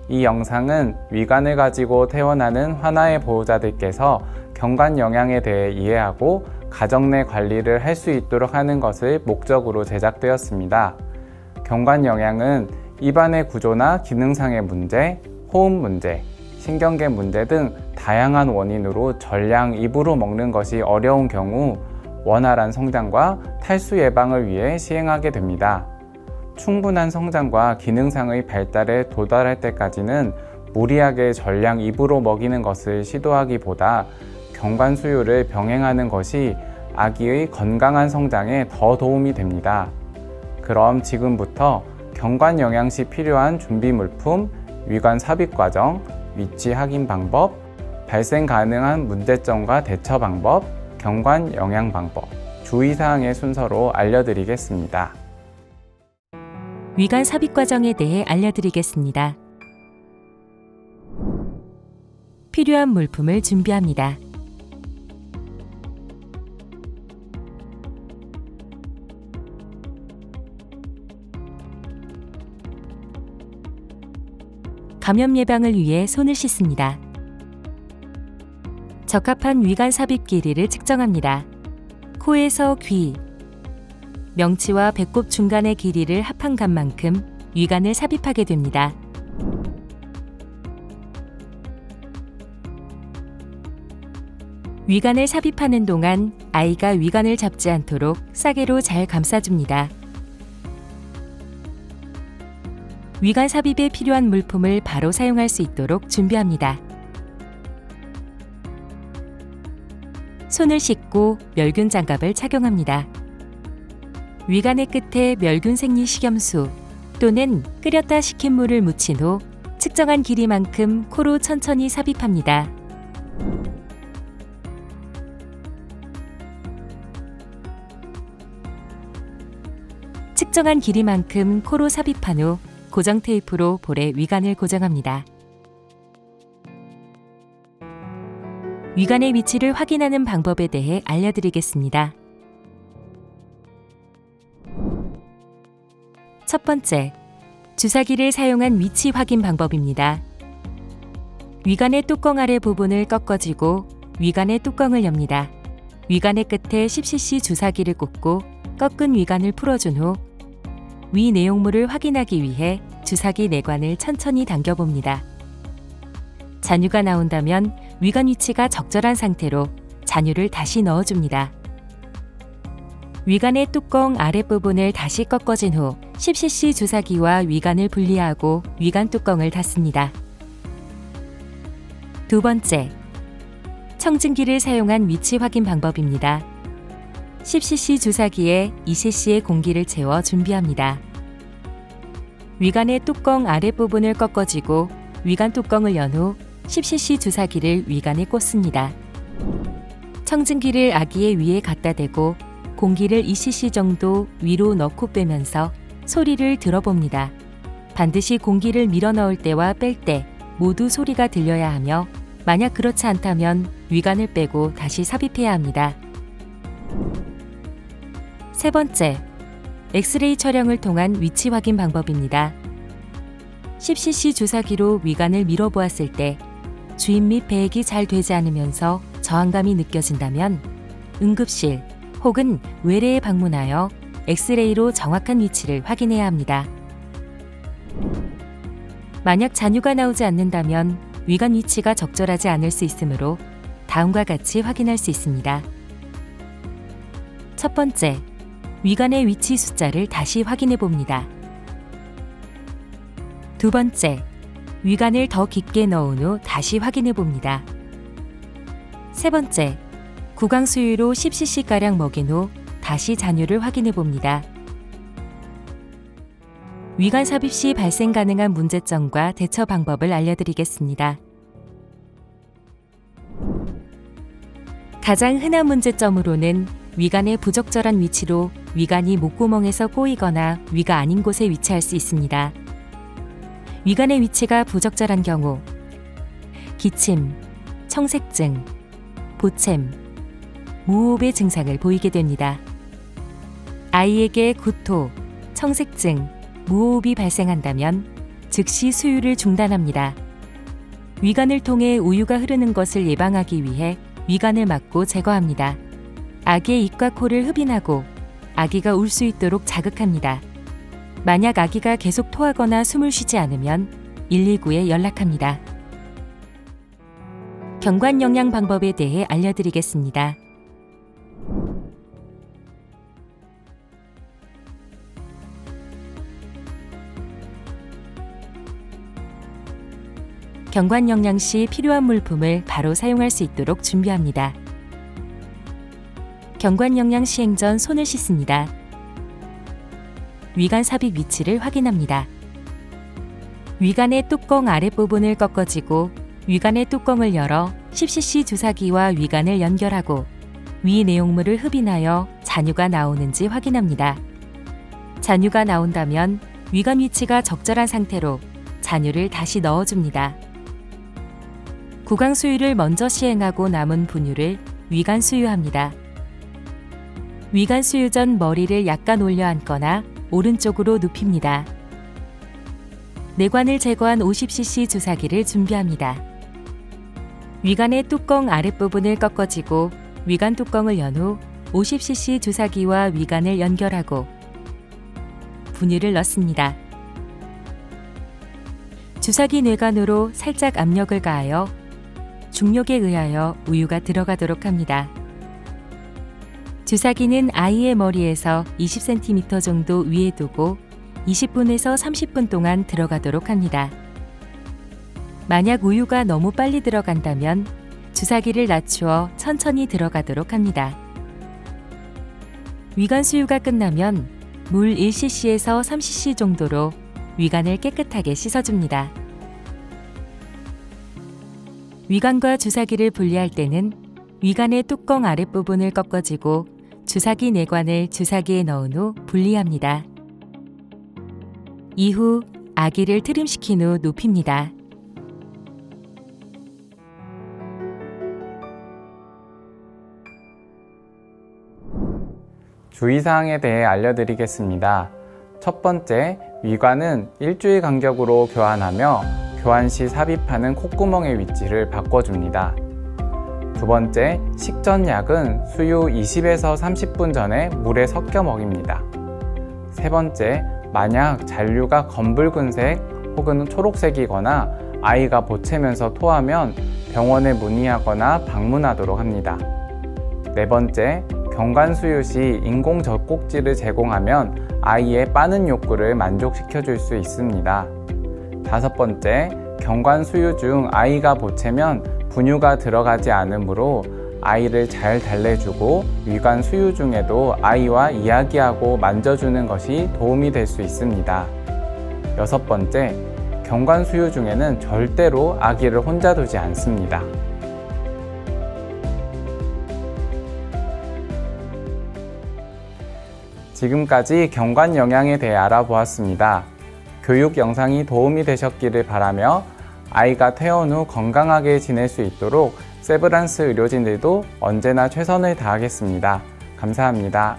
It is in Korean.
이 영상은 위관을 가지고 태어나는 화나의 보호자들께서 경관 영양에 대해 이해하고 가정 내 관리를 할 수 있도록 하는 것을 목적으로 제작되었습니다. 경관 영양은 입안의 구조나 기능상의 문제, 호흡 문제, 신경계 문제 등 다양한 원인으로 전량 입으로 먹는 것이 어려운 경우 원활한 성장과 탈수 예방을 위해 시행하게 됩니다. 충분한 성장과 기능상의 발달에 도달할 때까지는 무리하게 전량 입으로 먹이는 것을 시도하기보다 경관 수유를 병행하는 것이 아기의 건강한 성장에 더 도움이 됩니다. 그럼 지금부터 경관 영양 시 필요한 준비 물품, 위관 삽입 과정, 위치 확인 방법, 발생 가능한 문제점과 대처 방법, 경관 영양 방법, 주의사항의 순서로 알려드리겠습니다. 위관 삽입 과정에 대해 알려드리겠습니다. 필요한 물품을 준비합니다. 감염 예방을 위해 손을 씻습니다. 적합한 위관 삽입 길이를 측정합니다. 코에서 귀, 명치와 배꼽 중간의 길이를 합한 값만큼 위관을 삽입하게 됩니다. 위관을 삽입하는 동안 아이가 위관을 잡지 않도록 싸개로 잘 감싸줍니다. 위관 삽입에 필요한 물품을 바로 사용할 수 있도록 준비합니다. 손을 씻고 멸균 장갑을 착용합니다. 위관의 끝에 멸균 생리 식염수 또는 끓였다 식힌 물을 묻힌 후 측정한 길이만큼 코로 천천히 삽입합니다. 측정한 길이만큼 코로 삽입한 후 고정 테이프로 볼에 위관을 고정합니다. 위관의 위치를 확인하는 방법에 대해 알려드리겠습니다. 첫 번째, 주사기를 사용한 위치 확인 방법입니다. 위관의 뚜껑 아래 부분을 꺾어쥐고 위관의 뚜껑을 엽니다. 위관의 끝에 10cc 주사기를 꽂고 꺾은 위관을 풀어준 후 위 내용물을 확인하기 위해 주사기 내관을 천천히 당겨봅니다. 잔유가 나온다면 위관 위치가 적절한 상태로 잔유를 다시 넣어줍니다. 위관의 뚜껑 아랫부분을 다시 꺾어진 후 10cc 주사기와 위관을 분리하고 위관 뚜껑을 닫습니다. 두 번째, 청진기를 사용한 위치 확인 방법입니다. 10cc 주사기에 2cc의 공기를 채워 준비합니다. 위관의 뚜껑 아랫부분을 꺾어쥐고 위관 뚜껑을 연 후 10cc 주사기를 위관에 꽂습니다. 청진기를 아기의 위에 갖다 대고 공기를 2cc 정도 위로 넣고 빼면서 소리를 들어봅니다. 반드시 공기를 밀어 넣을 때와 뺄 때 모두 소리가 들려야 하며 만약 그렇지 않다면 위관을 빼고 다시 삽입해야 합니다. 세 번째, 엑스레이 촬영을 통한 위치 확인 방법입니다. 10cc 주사기로 위관을 밀어보았을 때 주입 및 배액이 잘 되지 않으면서 저항감이 느껴진다면 응급실 혹은 외래에 방문하여 엑스레이로 정확한 위치를 확인해야 합니다. 만약 잔유가 나오지 않는다면 위관 위치가 적절하지 않을 수 있으므로 다음과 같이 확인할 수 있습니다. 첫 번째, 위관의 위치 숫자를 다시 확인해 봅니다. 두 번째, 위관을 더 깊게 넣은 후 다시 확인해 봅니다. 세 번째, 구강 수유로 10cc가량 먹인 후 다시 잔유를 확인해 봅니다. 위관 삽입 시 발생 가능한 문제점과 대처 방법을 알려드리겠습니다. 가장 흔한 문제점으로는 위관의 부적절한 위치로 위관이 목구멍에서 꼬이거나 위가 아닌 곳에 위치할 수 있습니다. 위관의 위치가 부적절한 경우 기침, 청색증, 보챔, 무호흡의 증상을 보이게 됩니다. 아이에게 구토, 청색증, 무호흡이 발생한다면 즉시 수유를 중단합니다. 위관을 통해 우유가 흐르는 것을 예방하기 위해 위관을 막고 제거합니다. 아기의 입과 코를 흡인하고 아기가 울 수 있도록 자극합니다. 만약 아기가 계속 토하거나 숨을 쉬지 않으면 119에 연락합니다. 경관 영양 방법에 대해 알려드리겠습니다. 경관 영양 시 필요한 물품을 바로 사용할 수 있도록 준비합니다. 경관 영양 시행 전 손을 씻습니다. 위관 삽입 위치를 확인합니다. 위관의 뚜껑 아랫부분을 꺾어쥐고 위관의 뚜껑을 열어 10cc 주사기와 위관을 연결하고 위 내용물을 흡인하여 잔유가 나오는지 확인합니다. 잔유가 나온다면 위관 위치가 적절한 상태로 잔유를 다시 넣어줍니다. 구강 수유를 먼저 시행하고 남은 분유를 위관 수유합니다. 위관 수유 전 머리를 약간 올려 앉거나 오른쪽으로 눕힙니다. 내관을 제거한 50cc 주사기를 준비합니다. 위관의 뚜껑 아랫부분을 꺾어쥐고 위관 뚜껑을 연 후 50cc 주사기와 위관을 연결하고 분유를 넣습니다. 주사기 뇌관으로 살짝 압력을 가하여 중력에 의하여 우유가 들어가도록 합니다. 주사기는 아이의 머리에서 20cm 정도 위에 두고 20분에서 30분 동안 들어가도록 합니다. 만약 우유가 너무 빨리 들어간다면 주사기를 낮추어 천천히 들어가도록 합니다. 위관 수유가 끝나면 물 1cc에서 3cc 정도로 위관을 깨끗하게 씻어줍니다. 위관과 주사기를 분리할 때는 위관의 뚜껑 아랫부분을 꺾어쥐고 주사기 내관을 주사기에 넣은 후 분리합니다. 이후 아기를 트림시킨 후 눕힙니다. 주의사항에 대해 알려드리겠습니다. 첫 번째, 위관은 일주일 간격으로 교환하며 교환 시 삽입하는 콧구멍의 위치를 바꿔줍니다. 두 번째, 식전 약은 수유 20에서 30분 전에 물에 섞여 먹입니다. 세 번째, 만약 잔류가 검붉은색 혹은 초록색이거나 아이가 보채면서 토하면 병원에 문의하거나 방문하도록 합니다. 네 번째, 경관 수유 시 인공 젖꼭지를 제공하면 아이의 빠는 욕구를 만족시켜 줄 수 있습니다. 다섯 번째, 경관 수유 중 아이가 보채면 분유가 들어가지 않으므로 아이를 잘 달래주고 위관 수유 중에도 아이와 이야기하고 만져주는 것이 도움이 될 수 있습니다. 여섯 번째, 경관 수유 중에는 절대로 아기를 혼자 두지 않습니다. 지금까지 경관 영양에 대해 알아보았습니다. 교육 영상이 도움이 되셨기를 바라며 아이가 퇴원 후 건강하게 지낼 수 있도록 세브란스 의료진들도 언제나 최선을 다하겠습니다. 감사합니다.